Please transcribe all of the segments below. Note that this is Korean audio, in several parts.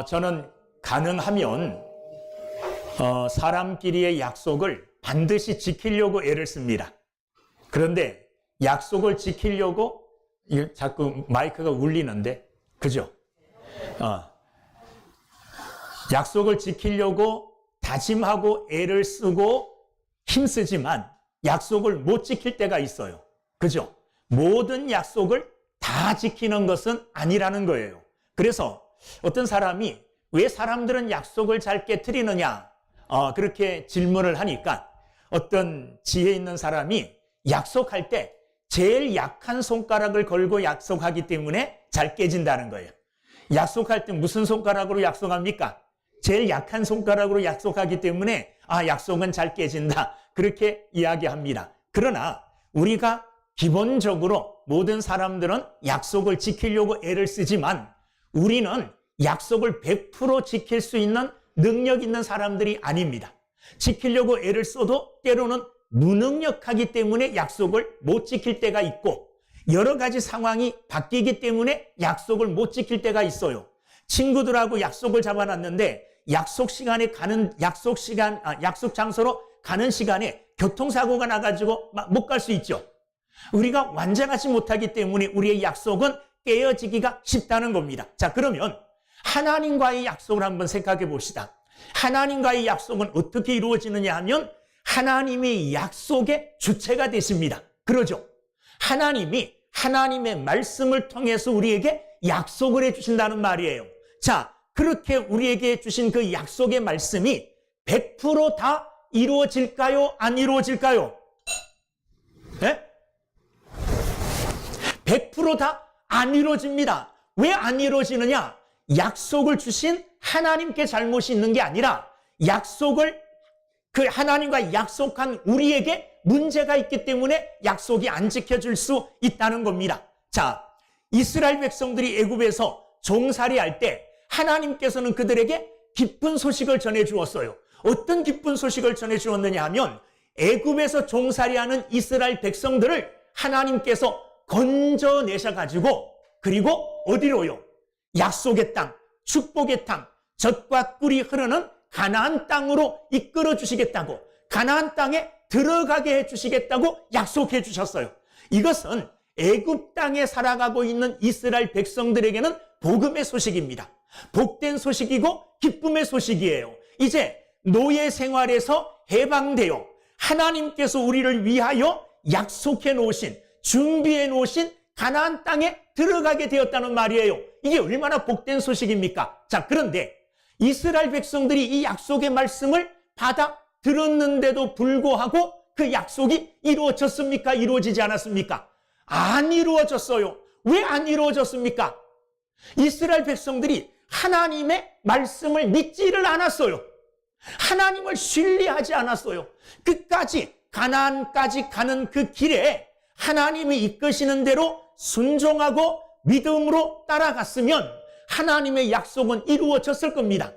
저는 가능하면 사람끼리의 약속을 반드시 지키려고 애를 씁니다. 그런데 약속을 지키려고 자꾸 마이크가 울리는데, 그죠? 약속을 지키려고 다짐하고 애를 쓰고 힘쓰지만 약속을 못 지킬 때가 있어요. 그죠? 모든 약속을 다 지키는 것은 아니라는 거예요. 그래서 어떤 사람이 왜 사람들은 약속을 잘 깨트리느냐 그렇게 질문을 하니까 어떤 지혜 있는 사람이 약속할 때 제일 약한 손가락을 걸고 약속하기 때문에 잘 깨진다는 거예요. 약속할 때 무슨 손가락으로 약속합니까? 제일 약한 손가락으로 약속하기 때문에 약속은 잘 깨진다, 그렇게 이야기합니다. 그러나 우리가 기본적으로 모든 사람들은 약속을 지키려고 애를 쓰지만 우리는 약속을 100% 지킬 수 있는 능력 있는 사람들이 아닙니다. 지키려고 애를 써도 때로는 무능력하기 때문에 약속을 못 지킬 때가 있고, 여러 가지 상황이 바뀌기 때문에 약속을 못 지킬 때가 있어요. 친구들하고 약속을 잡아놨는데 약속 장소로 가는 시간에 교통사고가 나가지고 못 갈 수 있죠. 우리가 완전하지 못하기 때문에 우리의 약속은 깨어지기가 쉽다는 겁니다. 자, 그러면 하나님과의 약속을 한번 생각해 봅시다. 하나님과의 약속은 어떻게 이루어지느냐 하면 하나님이 약속의 주체가 되십니다. 그러죠? 하나님이 하나님의 말씀을 통해서 우리에게 약속을 해주신다는 말이에요. 자, 그렇게 우리에게 주신 그 약속의 말씀이 100% 다 이루어질까요? 안 이루어질까요? 네? 100% 다 안 이루어집니다. 왜 안 이루어지느냐? 약속을 주신 하나님께 잘못이 있는 게 아니라 그 하나님과 약속한 우리에게 문제가 있기 때문에 약속이 안 지켜질 수 있다는 겁니다. 자, 이스라엘 백성들이 애굽에서 종살이할 때 하나님께서는 그들에게 기쁜 소식을 전해 주었어요. 어떤 기쁜 소식을 전해 주었느냐 하면 애굽에서 종살이하는 이스라엘 백성들을 하나님께서 건져내셔가지고, 그리고 어디로요? 약속의 땅, 축복의 땅, 젖과 꿀이 흐르는 가나안 땅으로 이끌어 주시겠다고, 가나안 땅에 들어가게 해 주시겠다고 약속해 주셨어요. 이것은 애굽 땅에 살아가고 있는 이스라엘 백성들에게는 복음의 소식입니다. 복된 소식이고 기쁨의 소식이에요. 이제 노예 생활에서 해방되어 하나님께서 우리를 위하여 약속해 놓으신, 준비해 놓으신 가나안 땅에 들어가게 되었다는 말이에요. 이게 얼마나 복된 소식입니까? 자, 그런데 이스라엘 백성들이 이 약속의 말씀을 받아 들었는데도 불구하고 그 약속이 이루어졌습니까? 이루어지지 않았습니까? 안 이루어졌어요. 왜 안 이루어졌습니까? 이스라엘 백성들이 하나님의 말씀을 믿지를 않았어요. 하나님을 신뢰하지 않았어요. 끝까지 가나안까지 가는 그 길에 하나님이 이끄시는 대로 순종하고 믿음으로 따라갔으면 하나님의 약속은 이루어졌을 겁니다.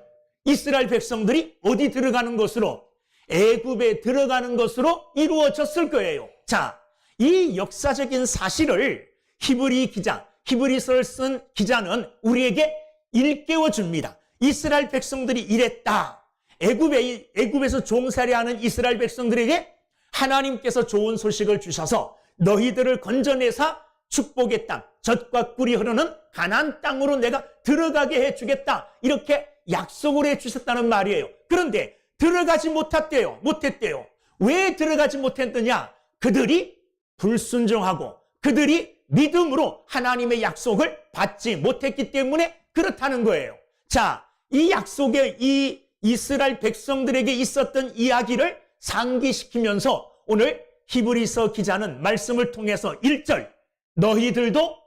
이스라엘 백성들이 어디 들어가는 것으로? 애굽에 들어가는 것으로 이루어졌을 거예요. 자, 이 역사적인 사실을 히브리서를 쓴 기자는 우리에게 일깨워 줍니다. 이스라엘 백성들이 이랬다. 애굽에서 종살이하는 이스라엘 백성들에게 하나님께서 좋은 소식을 주셔서 너희들을 건져내사 축복의 땅, 젖과 꿀이 흐르는 가나안 땅으로 내가 들어가게 해주겠다, 이렇게 약속을 해주셨다는 말이에요. 그런데 들어가지 못했대요. 왜 들어가지 못했느냐? 그들이 불순종하고 그들이 믿음으로 하나님의 약속을 받지 못했기 때문에 그렇다는 거예요. 자, 이 약속에 이 이스라엘 백성들에게 있었던 이야기를 상기시키면서 오늘 히브리서 기자는 말씀을 통해서 1절, 너희들도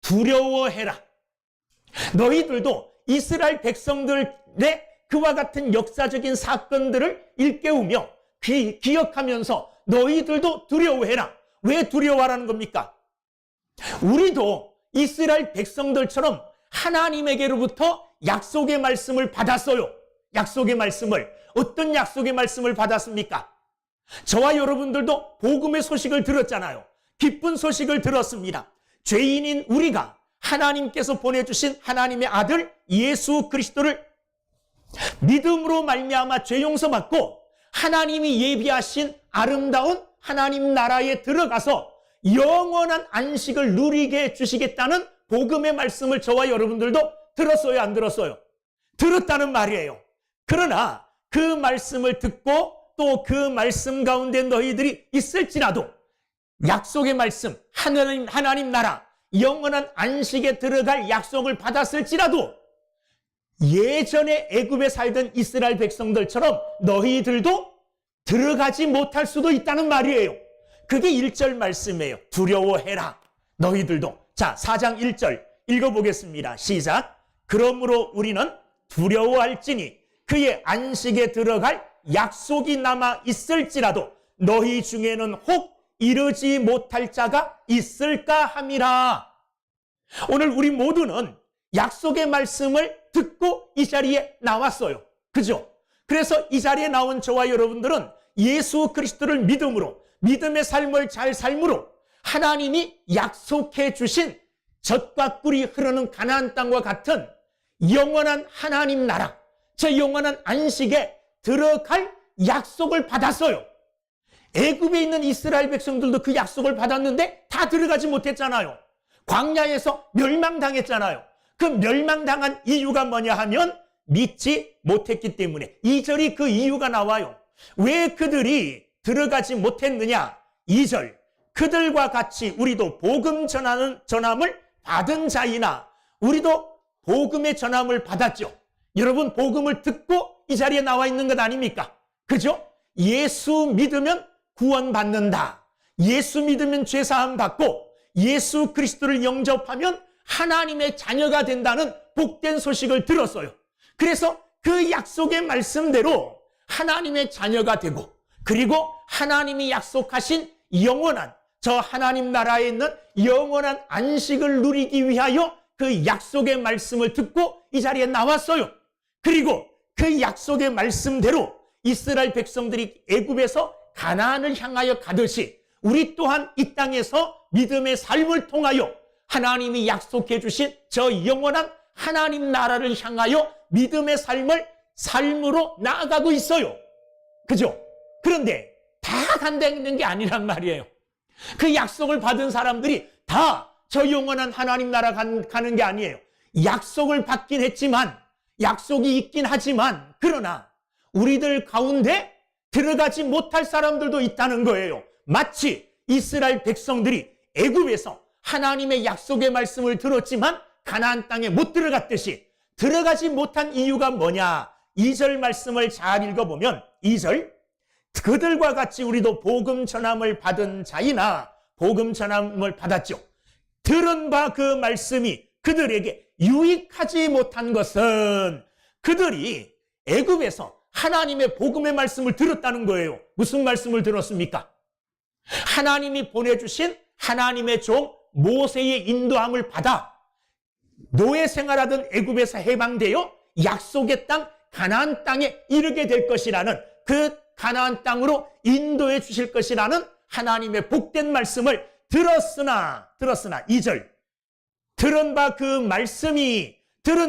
두려워해라. 너희들도 이스라엘 백성들의 그와 같은 역사적인 사건들을 일깨우며 기억하면서 너희들도 두려워해라. 왜 두려워하라는 겁니까? 우리도 이스라엘 백성들처럼 하나님에게로부터 약속의 말씀을 받았어요. 약속의 말씀을. 어떤 약속의 말씀을 받았습니까? 저와 여러분들도 복음의 소식을 들었잖아요. 기쁜 소식을 들었습니다. 죄인인 우리가 하나님께서 보내주신 하나님의 아들 예수 그리스도를 믿음으로 말미암아 죄 용서받고 하나님이 예비하신 아름다운 하나님 나라에 들어가서 영원한 안식을 누리게 해주시겠다는 복음의 말씀을 저와 여러분들도 들었어요, 안 들었어요? 들었다는 말이에요. 그러나 그 말씀을 듣고 또 그 말씀 가운데 너희들이 있을지라도 약속의 말씀, 하나님 나라, 영원한 안식에 들어갈 약속을 받았을지라도 예전에 애굽에 살던 이스라엘 백성들처럼 너희들도 들어가지 못할 수도 있다는 말이에요. 그게 1절 말씀이에요. 두려워해라, 너희들도. 자, 4장 1절 읽어보겠습니다. 시작. 그러므로 우리는 두려워할지니 그의 안식에 들어갈 약속이 남아 있을지라도 너희 중에는 혹 이르지 못할 자가 있을까 함이라. 오늘 우리 모두는 약속의 말씀을 듣고 이 자리에 나왔어요. 그죠? 그래서 이 자리에 나온 저와 여러분들은 예수 그리스도를 믿음으로, 믿음의 삶을 잘 삶으로 하나님이 약속해 주신 젖과 꿀이 흐르는 가나안 땅과 같은 영원한 하나님 나라, 저 영원한 안식에 들어갈 약속을 받았어요. 애굽에 있는 이스라엘 백성들도 그 약속을 받았는데 다 들어가지 못했잖아요. 광야에서 멸망당했잖아요. 그 멸망당한 이유가 뭐냐 하면 믿지 못했기 때문에. 2절이 그 이유가 나와요. 왜 그들이 들어가지 못했느냐? 2절. 그들과 같이 우리도 복음 전함을 받은 자이나, 우리도 복음의 전함을 받았죠. 여러분, 복음을 듣고 이 자리에 나와 있는 것 아닙니까? 그죠? 예수 믿으면 구원받는다. 예수 믿으면 죄사함 받고 예수 그리스도를 영접하면 하나님의 자녀가 된다는 복된 소식을 들었어요. 그래서 그 약속의 말씀대로 하나님의 자녀가 되고, 그리고 하나님이 약속하신 영원한 저 하나님 나라에 있는 영원한 안식을 누리기 위하여 그 약속의 말씀을 듣고 이 자리에 나왔어요. 그리고 그 약속의 말씀대로 이스라엘 백성들이 애굽에서 가나안을 향하여 가듯이 우리 또한 이 땅에서 믿음의 삶을 통하여 하나님이 약속해 주신 저 영원한 하나님 나라를 향하여 믿음의 삶으로 나아가고 있어요. 그죠? 그런데 다 간다는 게 아니란 말이에요. 그 약속을 받은 사람들이 다 저 영원한 하나님 나라 가는 게 아니에요. 약속을 받긴 했지만, 약속이 있긴 하지만, 그러나 우리들 가운데 들어가지 못할 사람들도 있다는 거예요. 마치 이스라엘 백성들이 애굽에서 하나님의 약속의 말씀을 들었지만 가나안 땅에 못 들어갔듯이 들어가지 못한 이유가 뭐냐? 2절 말씀을 잘 읽어보면 2절, 그들과 같이 우리도 복음 전함을 받은 자이나, 복음 전함을 받았죠. 들은 바 그 말씀이 그들에게 유익하지 못한 것은 그들이 애굽에서 하나님의 복음의 말씀을 들었다는 거예요. 무슨 말씀을 들었습니까? 하나님이 보내주신 하나님의 종 모세의 인도함을 받아 노예 생활하던 애굽에서 해방되어 약속의 땅 가나안 땅에 이르게 될 것이라는, 그 가나안 땅으로 인도해 주실 것이라는 하나님의 복된 말씀을 들었으나 2절, 들은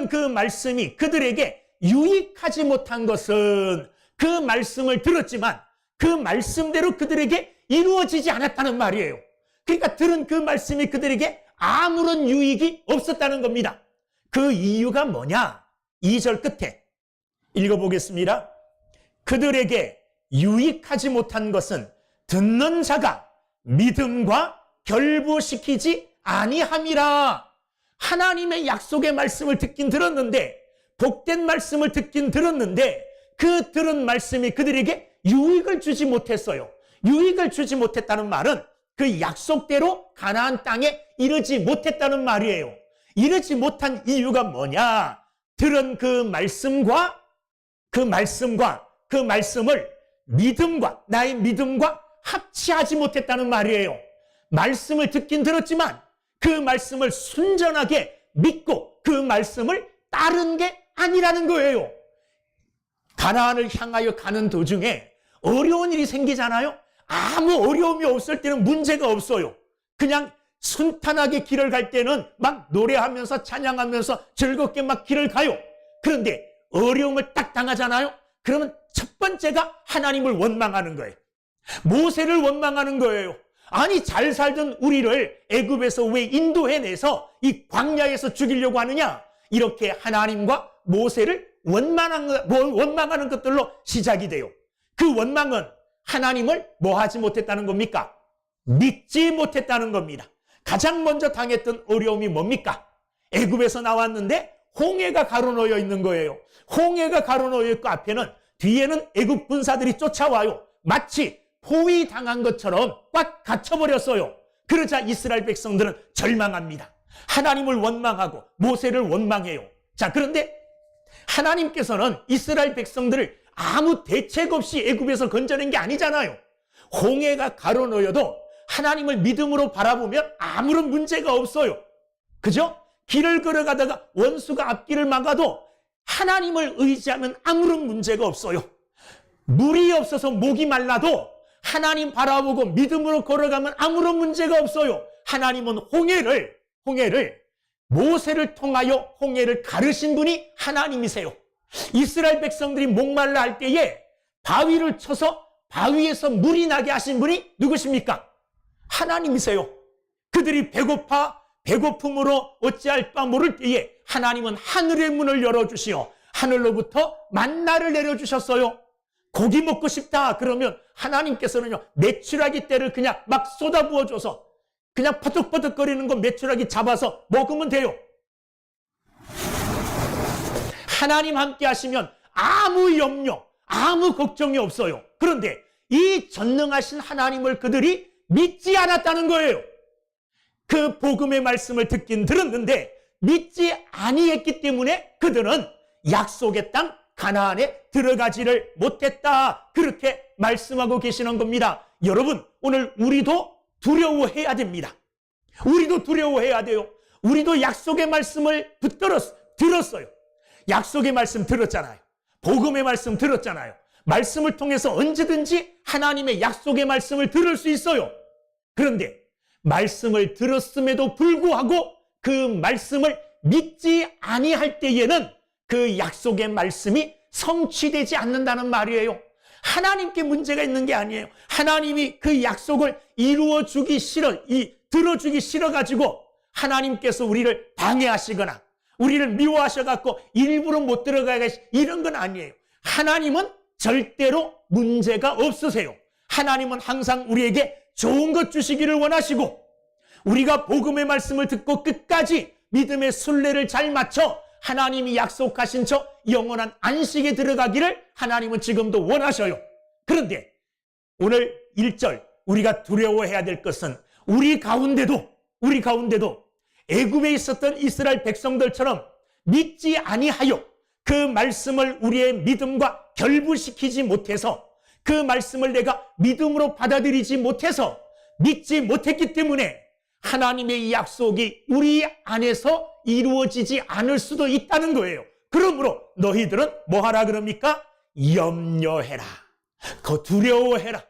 그 말씀이 그들에게 유익하지 못한 것은, 그 말씀을 들었지만 그 말씀대로 그들에게 이루어지지 않았다는 말이에요. 그러니까 들은 그 말씀이 그들에게 아무런 유익이 없었다는 겁니다. 그 이유가 뭐냐? 2절 끝에 읽어보겠습니다. 그들에게 유익하지 못한 것은 듣는 자가 믿음과 결부시키지 아니함이라. 하나님의 약속의 말씀을 듣긴 들었는데, 복된 말씀을 듣긴 들었는데 그 들은 말씀이 그들에게 유익을 주지 못했어요. 유익을 주지 못했다는 말은 그 약속대로 가나안 땅에 이르지 못했다는 말이에요. 이르지 못한 이유가 뭐냐? 들은 그 말씀을 나의 믿음과 합치하지 못했다는 말이에요. 말씀을 듣긴 들었지만 그 말씀을 순전하게 믿고 그 말씀을 따른 게 아니라는 거예요. 가나안을 향하여 가는 도중에 어려운 일이 생기잖아요. 아무 어려움이 없을 때는 문제가 없어요. 그냥 순탄하게 길을 갈 때는 막 노래하면서 찬양하면서 즐겁게 막 길을 가요. 그런데 어려움을 딱 당하잖아요. 그러면 첫 번째가 하나님을 원망하는 거예요. 모세를 원망하는 거예요. 아니, 잘 살던 우리를 애굽에서 왜 인도해내서 이 광야에서 죽이려고 하느냐? 이렇게 하나님과 모세를 원망하는 것들로 시작이 돼요. 그 원망은 하나님을 뭐 하지 못했다는 겁니까? 믿지 못했다는 겁니다. 가장 먼저 당했던 어려움이 뭡니까? 애굽에서 나왔는데 홍해가 가로놓여 있는 거예요. 홍해가 가로놓여 있고 앞에는, 뒤에는 애굽 군사들이 쫓아와요. 마치 포위당한 것처럼 꽉 갇혀버렸어요. 그러자 이스라엘 백성들은 절망합니다. 하나님을 원망하고 모세를 원망해요. 자, 그런데 하나님께서는 이스라엘 백성들을 아무 대책 없이 애굽에서 건져낸 게 아니잖아요. 홍해가 가로놓여도 하나님을 믿음으로 바라보면 아무런 문제가 없어요. 그죠? 길을 걸어가다가 원수가 앞길을 막아도 하나님을 의지하면 아무런 문제가 없어요. 물이 없어서 목이 말라도 하나님 바라보고 믿음으로 걸어가면 아무런 문제가 없어요. 하나님은 홍해를 모세를 통하여 홍해를 가르신 분이 하나님이세요. 이스라엘 백성들이 목말라 할 때에 바위를 쳐서 바위에서 물이 나게 하신 분이 누구십니까? 하나님이세요. 그들이 배고픔으로 어찌할 바 모를 때에 하나님은 하늘의 문을 열어주시어 하늘로부터 만나를 내려주셨어요. 고기 먹고 싶다 그러면 하나님께서는요, 메추라기 떼를 그냥 막 쏟아부어줘서 그냥 퍼득퍼득거리는 거 메추라기 잡아서 먹으면 돼요. 하나님 함께 하시면 아무 염려, 아무 걱정이 없어요. 그런데 이 전능하신 하나님을 그들이 믿지 않았다는 거예요. 그 복음의 말씀을 듣긴 들었는데 믿지 아니했기 때문에 그들은 약속의 땅 가나안에 들어가지를 못했다. 그렇게 말씀하고 계시는 겁니다. 여러분, 오늘 우리도 두려워해야 됩니다. 우리도 두려워해야 돼요. 우리도 약속의 말씀을 들었어요. 약속의 말씀 들었잖아요. 복음의 말씀 들었잖아요. 말씀을 통해서 언제든지 하나님의 약속의 말씀을 들을 수 있어요. 그런데 말씀을 들었음에도 불구하고 그 말씀을 믿지 아니할 때에는 그 약속의 말씀이 성취되지 않는다는 말이에요. 하나님께 문제가 있는 게 아니에요. 하나님이 그 약속을 들어주기 싫어가지고 하나님께서 우리를 방해하시거나 우리를 미워하셔갖고 일부러 못 들어가게 이런 건 아니에요. 하나님은 절대로 문제가 없으세요. 하나님은 항상 우리에게 좋은 것 주시기를 원하시고 우리가 복음의 말씀을 듣고 끝까지 믿음의 순례를 잘 맞춰 하나님이 약속하신 저 영원한 안식에 들어가기를 하나님은 지금도 원하셔요. 그런데 오늘 1절 우리가 두려워해야 될 것은 우리 가운데도 애굽에 있었던 이스라엘 백성들처럼 믿지 아니하여 그 말씀을 우리의 믿음과 결부시키지 못해서 그 말씀을 내가 믿음으로 받아들이지 못해서 믿지 못했기 때문에 하나님의 이 약속이 우리 안에서 이루어지지 않을 수도 있다는 거예요. 그러므로 너희들은 뭐 하라 그럽니까? 염려해라. 두려워해라.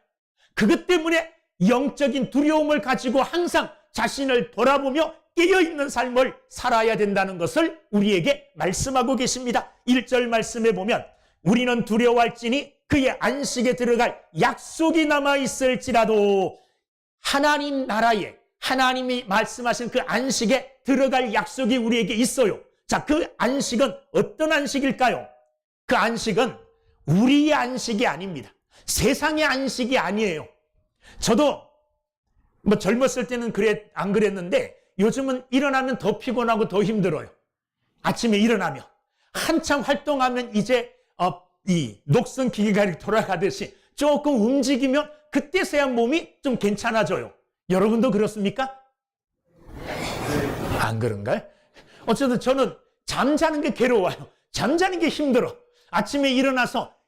그것 때문에 영적인 두려움을 가지고 항상 자신을 돌아보며 깨어있는 삶을 살아야 된다는 것을 우리에게 말씀하고 계십니다. 1절 말씀에 보면 우리는 두려워할지니 그의 안식에 들어갈 약속이 남아있을지라도 하나님 나라에 하나님이 말씀하신 그 안식에 들어갈 약속이 우리에게 있어요. 자, 그 안식은 어떤 안식일까요? 그 안식은 우리의 안식이 아닙니다. 세상의 안식이 아니에요. 저도 젊었을 때는 안 그랬는데 요즘은 일어나면 더 피곤하고 더 힘들어요. 아침에 일어나면 한참 활동하면 이제 이 녹슨 기계가 돌아가듯이 조금 움직이면 그때서야 몸이 좀 괜찮아져요. 여러분도 그렇습니까? 안 그런가요? 어쨌든 저는 잠자는 게 괴로워요. 잠자는 게 힘들어. 아침에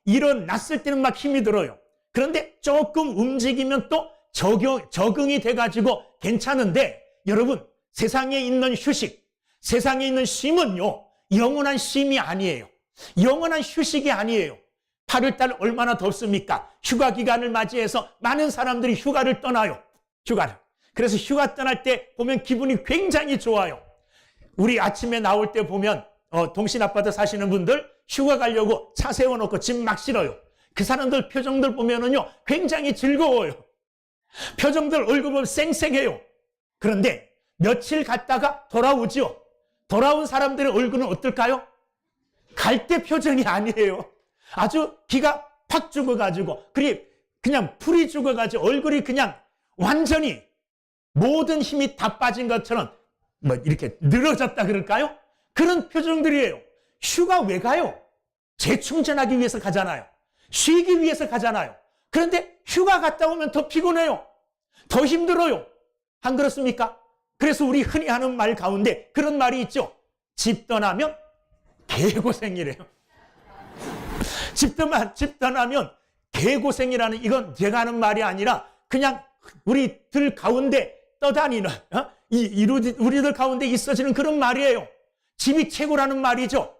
일어났을 때는 막 힘이 들어요. 그런데 조금 움직이면 또 적응이 돼가지고 괜찮은데 여러분, 세상에 있는 휴식, 세상에 있는 쉼은요, 영원한 쉼이 아니에요. 영원한 휴식이 아니에요. 8월달 얼마나 덥습니까? 휴가 기간을 맞이해서 많은 사람들이 휴가를 떠나요. 휴가를. 그래서 휴가 떠날 때 보면 기분이 굉장히 좋아요. 우리 아침에 나올 때 보면 동신 아파트 사시는 분들 휴가 가려고 차 세워놓고 짐 막 실어요. 그 사람들 표정들 보면은요 굉장히 즐거워요. 표정들 얼굴 보면 쌩쌩해요. 그런데 며칠 갔다가 돌아오죠. 돌아온 사람들의 얼굴은 어떨까요? 갈 때 표정이 아니에요. 아주 기가 팍 죽어가지고 그냥 풀이 죽어가지고 얼굴이 그냥 완전히 모든 힘이 다 빠진 것처럼 뭐 이렇게 늘어졌다 그럴까요? 그런 표정들이에요. 휴가 왜 가요? 재충전하기 위해서 가잖아요. 쉬기 위해서 가잖아요. 그런데 휴가 갔다 오면 더 피곤해요. 더 힘들어요. 안 그렇습니까? 그래서 우리 흔히 하는 말 가운데 그런 말이 있죠. 집 떠나면 개고생이래요. 집 떠나면 개고생이라는, 이건 제가 하는 말이 아니라 그냥 우리들 가운데 떠다니는 우리들 가운데 있어지는 그런 말이에요. 집이 최고라는 말이죠.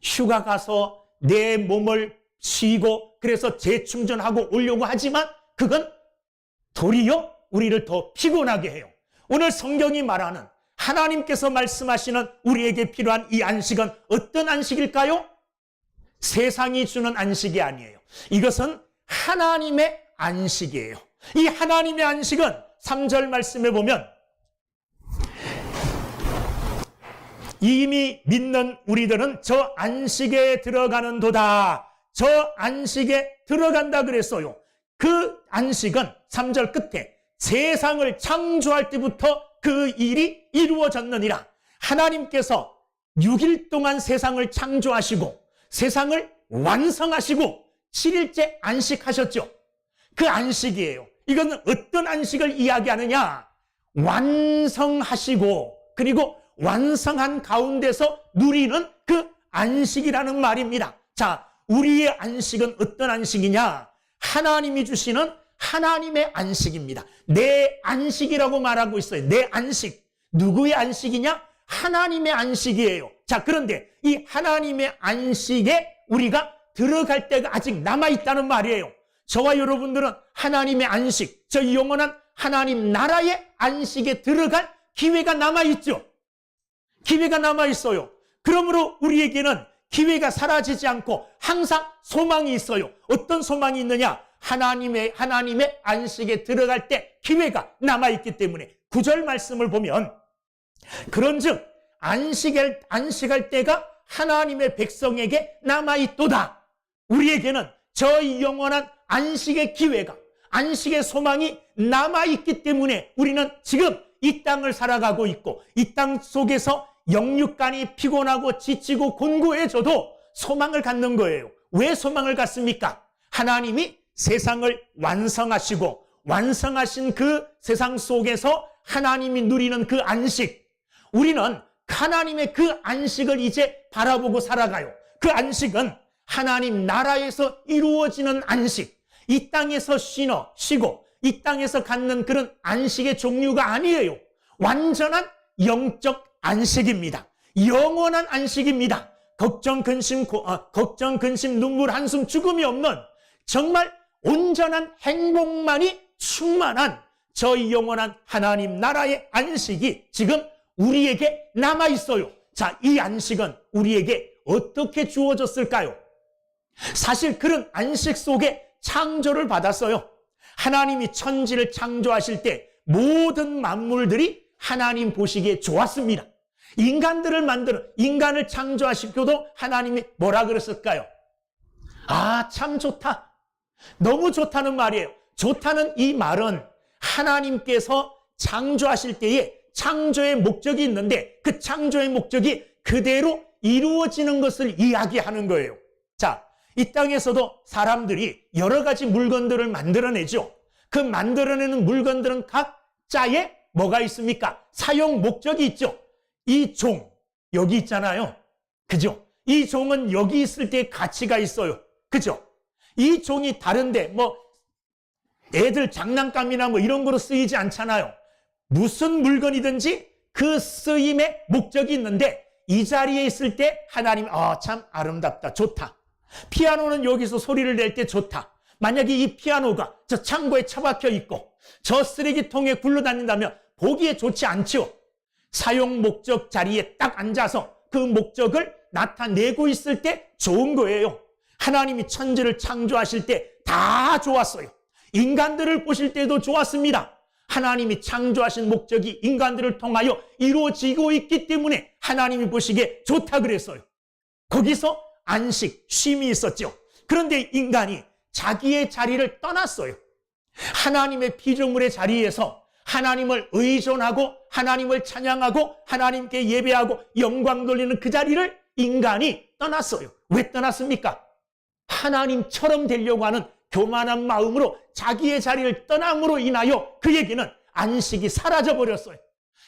휴가 가서 내 몸을 쉬고 그래서 재충전하고 오려고 하지만 그건 도리어 우리를 더 피곤하게 해요. 오늘 성경이 말하는 하나님께서 말씀하시는 우리에게 필요한 이 안식은 어떤 안식일까요? 세상이 주는 안식이 아니에요. 이것은 하나님의 안식이에요. 이 하나님의 안식은 3절 말씀에 보면 이미 믿는 우리들은 저 안식에 들어가는도다. 저 안식에 들어간다 그랬어요. 그 안식은 3절 끝에 세상을 창조할 때부터 그 일이 이루어졌느니라. 하나님께서 6일 동안 세상을 창조하시고 세상을 완성하시고 7일째 안식하셨죠. 그 안식이에요. 이건 어떤 안식을 이야기하느냐? 완성하시고 그리고 완성한 가운데서 누리는 그 안식이라는 말입니다. 자, 우리의 안식은 어떤 안식이냐? 하나님이 주시는 하나님의 안식입니다. 내 안식이라고 말하고 있어요. 내 안식. 누구의 안식이냐? 하나님의 안식이에요. 자, 그런데 이 하나님의 안식에 우리가 들어갈 때가 아직 남아있다는 말이에요. 저와 여러분들은 하나님의 안식, 저 영원한 하나님 나라의 안식에 들어갈 기회가 남아있죠. 기회가 남아있어요. 그러므로 우리에게는 기회가 사라지지 않고 항상 소망이 있어요. 어떤 소망이 있느냐? 하나님의 안식에 들어갈 때 기회가 남아있기 때문에 9절 말씀을 보면 그런즉 안식할 때가 하나님의 백성에게 남아있도다. 우리에게는 저 영원한 안식의 기회가, 안식의 소망이 남아있기 때문에 우리는 지금 이 땅을 살아가고 있고 이 땅 속에서 영육간이 피곤하고 지치고 곤고해져도 소망을 갖는 거예요. 왜 소망을 갖습니까? 하나님이 세상을 완성하시고 완성하신 그 세상 속에서 하나님이 누리는 그 안식, 우리는 하나님의 그 안식을 이제 바라보고 살아가요. 그 안식은 하나님 나라에서 이루어지는 안식, 이 땅에서 쉬고 이 땅에서 갖는 그런 안식의 종류가 아니에요. 완전한 영적 안식입니다. 영원한 안식입니다. 걱정, 근심, 눈물, 한숨, 죽음이 없는 정말 온전한 행복만이 충만한 저 영원한 하나님 나라의 안식이 지금 우리에게 남아있어요. 자, 이 안식은 우리에게 어떻게 주어졌을까요? 사실 그런 안식 속에 창조를 받았어요. 하나님이 천지를 창조하실 때 모든 만물들이 하나님 보시기에 좋았습니다. 인간을 창조하시고도 하나님이 뭐라 그랬을까요? 아, 참 좋다. 너무 좋다는 말이에요. 좋다는 이 말은 하나님께서 창조하실 때에 창조의 목적이 있는데 그 창조의 목적이 그대로 이루어지는 것을 이야기하는 거예요. 자, 이 땅에서도 사람들이 여러 가지 물건들을 만들어내죠. 그 만들어내는 물건들은 각자의 뭐가 있습니까? 사용 목적이 있죠. 이 종, 여기 있잖아요. 그죠? 이 종은 여기 있을 때 가치가 있어요. 그죠? 이 종이 다른데 애들 장난감이나 이런 거로 쓰이지 않잖아요. 무슨 물건이든지 그 쓰임의 목적이 있는데 이 자리에 있을 때 하나님, 참 아름답다, 좋다. 피아노는 여기서 소리를 낼 때 좋다. 만약에 이 피아노가 저 창고에 처박혀 있고 저 쓰레기통에 굴러다닌다면 보기에 좋지 않죠. 사용 목적 자리에 딱 앉아서 그 목적을 나타내고 있을 때 좋은 거예요. 하나님이 천지를 창조하실 때 다 좋았어요. 인간들을 보실 때도 좋았습니다. 하나님이 창조하신 목적이 인간들을 통하여 이루어지고 있기 때문에 하나님이 보시기에 좋다 그랬어요. 거기서 안식, 쉼이 있었죠. 그런데 인간이 자기의 자리를 떠났어요. 하나님의 피조물의 자리에서 하나님을 의존하고 하나님을 찬양하고 하나님께 예배하고 영광 돌리는 그 자리를 인간이 떠났어요. 왜 떠났습니까? 하나님처럼 되려고 하는 교만한 마음으로 자기의 자리를 떠남으로 인하여 그에게는 안식이 사라져 버렸어요.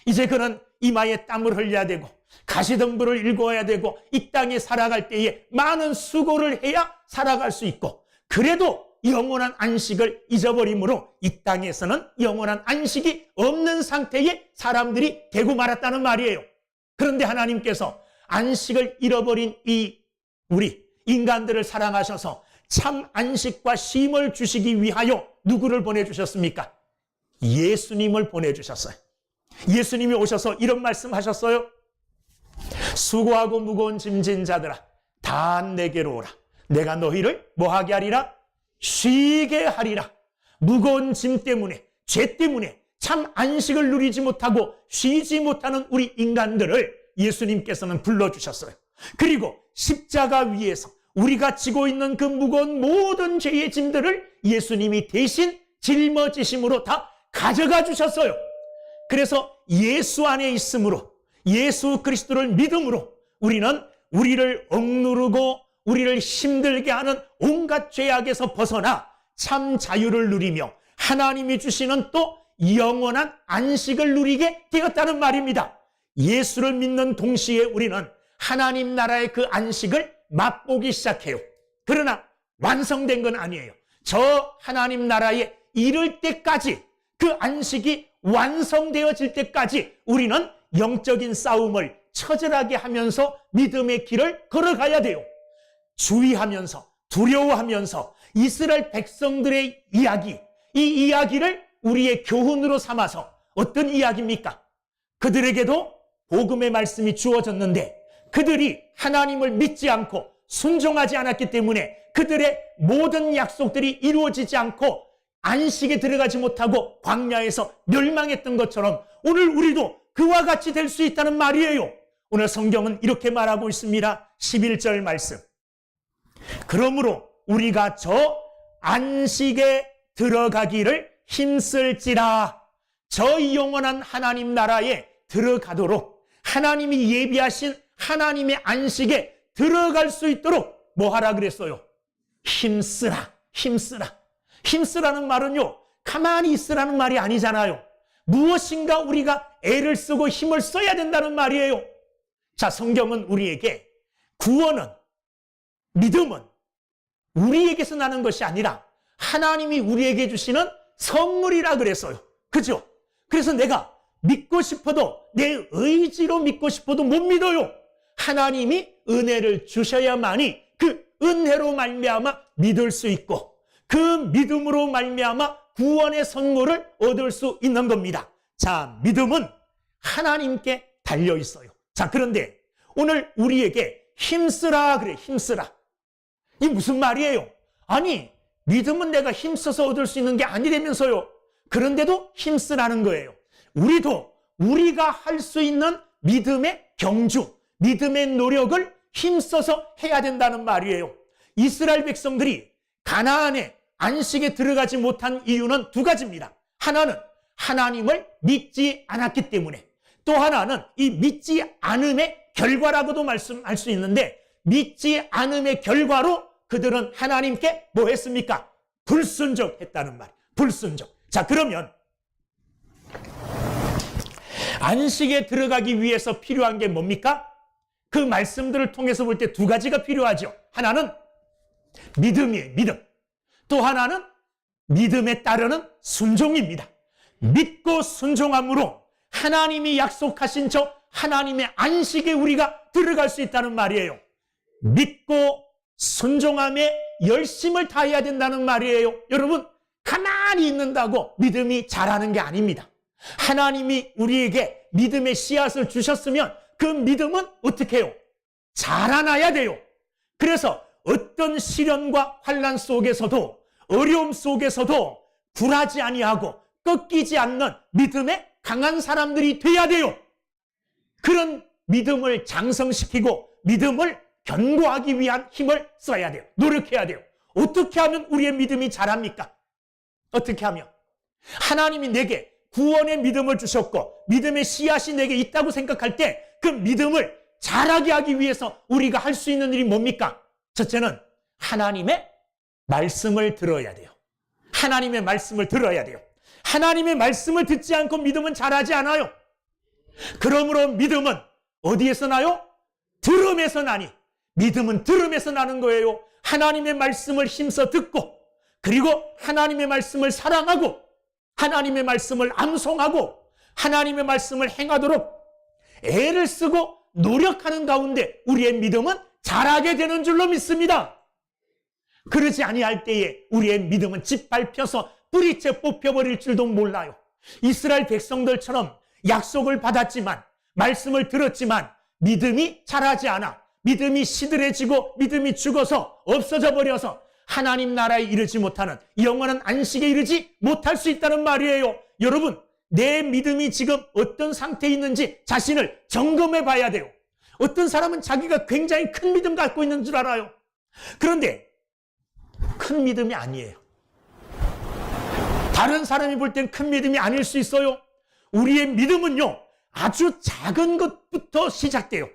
이제 그는 이마에 땀을 흘려야 되고 가시덤불을 일궈야 되고 이 땅에 살아갈 때에 많은 수고를 해야 살아갈 수 있고, 그래도 영원한 안식을 잊어버림으로 이 땅에서는 영원한 안식이 없는 상태의 사람들이 되고 말았다는 말이에요. 그런데 하나님께서 안식을 잃어버린 우리 인간들을 사랑하셔서 참 안식과 쉼을 주시기 위하여 누구를 보내주셨습니까? 예수님을 보내주셨어요. 예수님이 오셔서 이런 말씀하셨어요. 수고하고 무거운 짐진 자들아 다 내게로 오라. 내가 너희를 뭐하게 하리라? 쉬게 하리라. 무거운 짐 때문에, 죄 때문에 참 안식을 누리지 못하고 쉬지 못하는 우리 인간들을 예수님께서는 불러주셨어요. 그리고 십자가 위에서 우리가 지고 있는 그 무거운 모든 죄의 짐들을 예수님이 대신 짊어지심으로 다 가져가 주셨어요. 그래서 예수 안에 있음으로, 예수 그리스도를 믿음으로 우리는 우리를 억누르고 우리를 힘들게 하는 온갖 죄악에서 벗어나 참 자유를 누리며 하나님이 주시는 또 영원한 안식을 누리게 되었다는 말입니다. 예수를 믿는 동시에 우리는 하나님 나라의 그 안식을 맛보기 시작해요. 그러나 완성된 건 아니에요. 저 하나님 나라에 이를 때까지, 그 안식이 완성되어질 때까지 우리는 영적인 싸움을 처절하게 하면서 믿음의 길을 걸어가야 돼요. 주의하면서, 두려워하면서 이스라엘 백성들의 이야기, 이 이야기를 우리의 교훈으로 삼아서, 어떤 이야기입니까? 그들에게도 복음의 말씀이 주어졌는데 그들이 하나님을 믿지 않고 순종하지 않았기 때문에 그들의 모든 약속들이 이루어지지 않고 안식에 들어가지 못하고 광야에서 멸망했던 것처럼 오늘 우리도 그와 같이 될 수 있다는 말이에요. 오늘 성경은 이렇게 말하고 있습니다. 11절 말씀. 그러므로 우리가 저 안식에 들어가기를 힘쓸지라. 저 영원한 하나님 나라에 들어가도록, 하나님이 예비하신 하나님의 안식에 들어갈 수 있도록 뭐 하라 그랬어요? 힘쓰라. 힘쓰라. 힘쓰라는 말은요, 가만히 있으라는 말이 아니잖아요. 무엇인가 우리가 애를 쓰고 힘을 써야 된다는 말이에요. 자, 성경은 우리에게 구원은, 믿음은 우리에게서 나는 것이 아니라 하나님이 우리에게 주시는 선물이라 그랬어요. 그죠? 그래서 내가 믿고 싶어도, 내 의지로 믿고 싶어도 못 믿어요. 하나님이 은혜를 주셔야만이 그 은혜로 말미암아 믿을 수 있고, 그 믿음으로 말미암아 구원의 선물을 얻을 수 있는 겁니다. 자, 믿음은 하나님께 달려 있어요. 자, 그런데 오늘 우리에게 힘쓰라 그래. 힘쓰라. 이 무슨 말이에요? 아니, 믿음은 내가 힘써서 얻을 수 있는 게 아니라면서요. 그런데도 힘쓰라는 거예요. 우리도 우리가 할 수 있는 믿음의 경주, 믿음의 노력을 힘써서 해야 된다는 말이에요. 이스라엘 백성들이 가나안에 안식에 들어가지 못한 이유는 두 가지입니다. 하나는 하나님을 믿지 않았기 때문에, 또 하나는 이 믿지 않음의 결과라고도 말씀할 수 있는데, 믿지 않음의 결과로 그들은 하나님께 뭐 했습니까? 불순종했다는 말. 불순종. 자, 그러면 안식에 들어가기 위해서 필요한 게 뭡니까? 그 말씀들을 통해서 볼 때 두 가지가 필요하죠. 하나는 믿음이에요. 믿음. 또 하나는 믿음에 따르는 순종입니다. 믿고 순종함으로 하나님이 약속하신 저 하나님의 안식에 우리가 들어갈 수 있다는 말이에요. 믿고 순종함에 열심을 다해야 된다는 말이에요. 여러분, 가만히 있는다고 믿음이 자라는 게 아닙니다. 하나님이 우리에게 믿음의 씨앗을 주셨으면 그 믿음은 어떻게 해요? 자라나야 돼요. 그래서 어떤 시련과 환난 속에서도, 어려움 속에서도 굴하지 아니하고 꺾이지 않는 믿음의 강한 사람들이 돼야 돼요. 그런 믿음을 장성시키고 믿음을 견고하기 위한 힘을 써야 돼요. 노력해야 돼요. 어떻게 하면 우리의 믿음이 자랍니까? 어떻게 하면? 하나님이 내게 구원의 믿음을 주셨고 믿음의 씨앗이 내게 있다고 생각할 때 그 믿음을 자라게 하기 위해서 우리가 할 수 있는 일이 뭡니까? 첫째는 하나님의 말씀을 들어야 돼요. 하나님의 말씀을 들어야 돼요. 하나님의 말씀을 듣지 않고 믿음은 자라지 않아요. 그러므로 믿음은 어디에서 나요? 들음에서 나니. 믿음은 들음에서 나는 거예요. 하나님의 말씀을 힘써 듣고, 그리고 하나님의 말씀을 사랑하고, 하나님의 말씀을 암송하고, 하나님의 말씀을 행하도록 애를 쓰고 노력하는 가운데 우리의 믿음은 자라게 되는 줄로 믿습니다. 그러지 아니할 때에 우리의 믿음은 짓밟혀서 뿌리채 뽑혀버릴 줄도 몰라요. 이스라엘 백성들처럼 약속을 받았지만, 말씀을 들었지만 믿음이 자라지 않아 믿음이 시들해지고 믿음이 죽어서 없어져 버려서 하나님 나라에 이르지 못하는, 영원한 안식에 이르지 못할 수 있다는 말이에요. 여러분, 내 믿음이 지금 어떤 상태에 있는지 자신을 점검해 봐야 돼요. 어떤 사람은 자기가 굉장히 큰 믿음 갖고 있는 줄 알아요. 그런데 큰 믿음이 아니에요. 다른 사람이 볼 땐 큰 믿음이 아닐 수 있어요. 우리의 믿음은요, 아주 작은 것부터 시작돼요.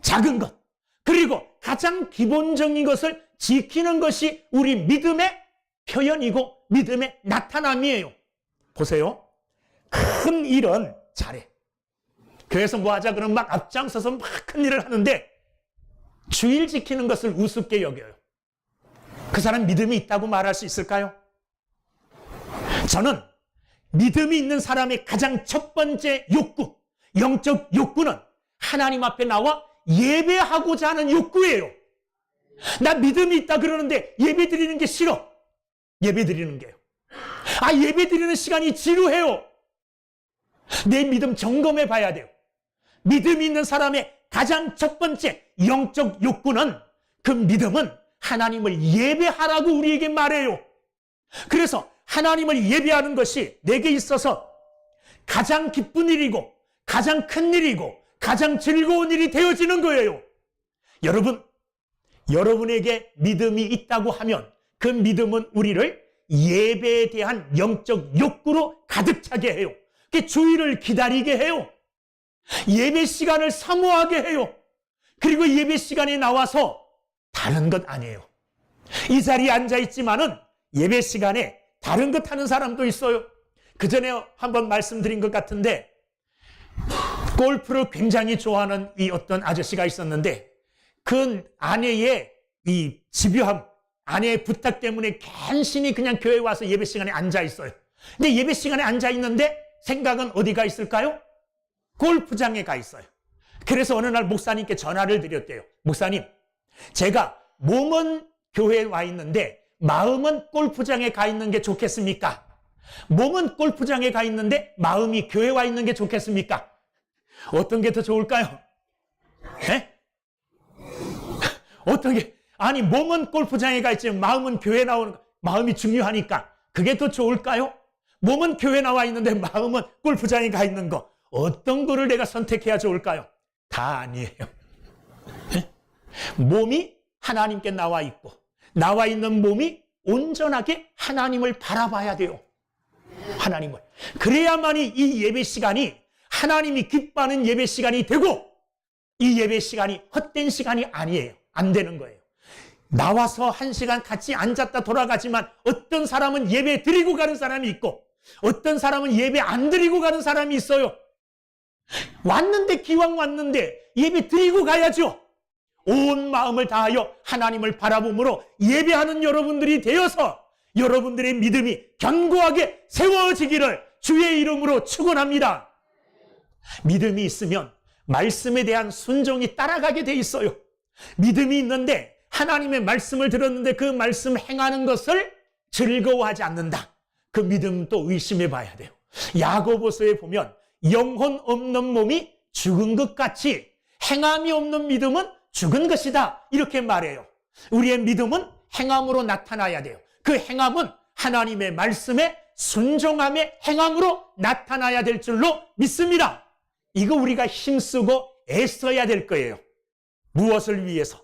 작은 것. 그리고 가장 기본적인 것을 지키는 것이 우리 믿음의 표현이고 믿음의 나타남이에요. 보세요. 큰 일은 잘해. 그래서 뭐 하자 그러면 막 앞장서서 막 큰 일을 하는데 주일 지키는 것을 우습게 여겨요. 그 사람 믿음이 있다고 말할 수 있을까요? 저는 믿음이 있는 사람의 가장 첫 번째 욕구, 영적 욕구는 하나님 앞에 나와 예배하고자 하는 욕구예요. 나 믿음이 있다 그러는데 예배 드리는 게 싫어. 예배 드리는 게요. 예배 드리는 시간이 지루해요. 내 믿음 점검해 봐야 돼요. 믿음이 있는 사람의 가장 첫 번째 영적 욕구는, 그 믿음은 하나님을 예배하라고 우리에게 말해요. 그래서 하나님을 예배하는 것이 내게 있어서 가장 기쁜 일이고 가장 큰 일이고 가장 즐거운 일이 되어지는 거예요. 여러분, 여러분에게 믿음이 있다고 하면 그 믿음은 우리를 예배에 대한 영적 욕구로 가득 차게 해요. 주일을 기다리게 해요. 예배 시간을 사모하게 해요. 그리고 예배 시간에 나와서 다른 것 아니에요. 이 자리에 앉아있지만은 예배 시간에 다른 것 하는 사람도 있어요. 그 전에 한번 말씀드린 것 같은데, 골프를 굉장히 좋아하는 이 어떤 아저씨가 있었는데, 그 아내의 이 집요함, 아내의 부탁 때문에 간신히 그냥 교회에 와서 예배 시간에 앉아있어요. 근데 예배 시간에 앉아있는데 생각은 어디가 있을까요? 골프장에 가 있어요. 그래서 어느 날 목사님께 전화를 드렸대요. 목사님, 제가 몸은 교회에 와 있는데 마음은 골프장에 가 있는 게 좋겠습니까? 몸은 골프장에 가 있는데 마음이 교회에 와 있는 게 좋겠습니까? 어떤 게 더 좋을까요? 네? 어떤 게, 아니 몸은 골프장에 가 있지만 마음은 교회에 나오는 거, 마음이 중요하니까 그게 더 좋을까요? 몸은 교회에 나와 있는데 마음은 골프장에 가 있는 거, 어떤 거를 내가 선택해야 좋을까요? 다 아니에요. 네? 몸이 하나님께 나와 있고 나와 있는 몸이 온전하게 하나님을 바라봐야 돼요. 하나님을. 그래야만이 이 예배 시간이 하나님이 기뻐하는 예배 시간이 되고, 이 예배 시간이 헛된 시간이 아니에요. 안 되는 거예요. 나와서 1시간 같이 앉았다 돌아가지만 어떤 사람은 예배 드리고 가는 사람이 있고 어떤 사람은 예배 안 드리고 가는 사람이 있어요. 왔는데, 기왕 왔는데 예배 드리고 가야죠. 온 마음을 다하여 하나님을 바라봄으로 예배하는 여러분들이 되어서 여러분들의 믿음이 견고하게 세워지기를 주의 이름으로 축원합니다. 믿음이 있으면 말씀에 대한 순종이 따라가게 돼 있어요. 믿음이 있는데 하나님의 말씀을 들었는데 그 말씀 행하는 것을 즐거워하지 않는다. 그 믿음도 의심해 봐야 돼요. 야고보서에 보면 영혼 없는 몸이 죽은 것 같이 행함이 없는 믿음은 죽은 것이다. 이렇게 말해요. 우리의 믿음은 행함으로 나타나야 돼요. 그 행함은 하나님의 말씀에 순종함의 행함으로 나타나야 될 줄로 믿습니다. 이거 우리가 힘쓰고 애써야 될 거예요. 무엇을 위해서?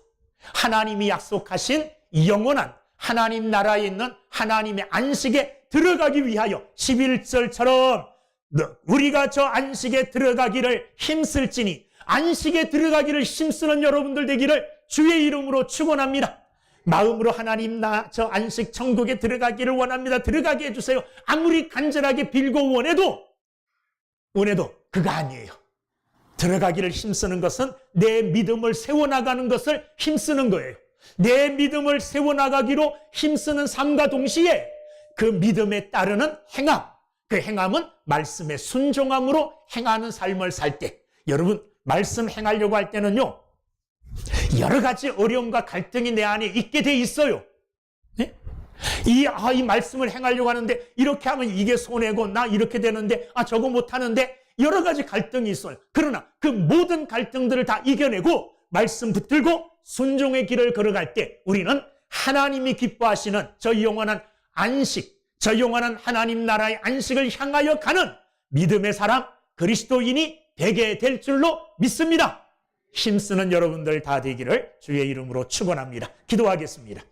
하나님이 약속하신 영원한 하나님 나라에 있는 하나님의 안식에 들어가기 위하여 11절처럼 우리가 저 안식에 들어가기를 힘쓸지니 안식에 들어가기를 힘쓰는 여러분들 되기를 주의 이름으로 축원합니다. 마음으로 하나님 나 저 안식 천국에 들어가기를 원합니다. 들어가게 해주세요. 아무리 간절하게 빌고 원해도 그거 아니에요. 들어가기를 힘쓰는 것은 내 믿음을 세워나가는 것을 힘쓰는 거예요. 내 믿음을 세워나가기로 힘쓰는 삶과 동시에 그 믿음에 따르는 행함, 그 행함은 말씀에 순종함으로 행하는 삶을 살 때, 여러분 말씀 행하려고 할 때는요 여러 가지 어려움과 갈등이 내 안에 있게 돼 있어요. 네? 이 말씀을 행하려고 하는데 이렇게 하면 이게 손해고 나 이렇게 되는데 저거 못하는데 여러 가지 갈등이 있어요. 그러나 그 모든 갈등들을 다 이겨내고 말씀 붙들고 순종의 길을 걸어갈 때 우리는 하나님이 기뻐하시는 저 영원한 안식, 저 영원한 하나님 나라의 안식을 향하여 가는 믿음의 사람, 그리스도인이 되게 될 줄로 믿습니다. 힘쓰는 여러분들 다 되기를 주의 이름으로 축원합니다. 기도하겠습니다.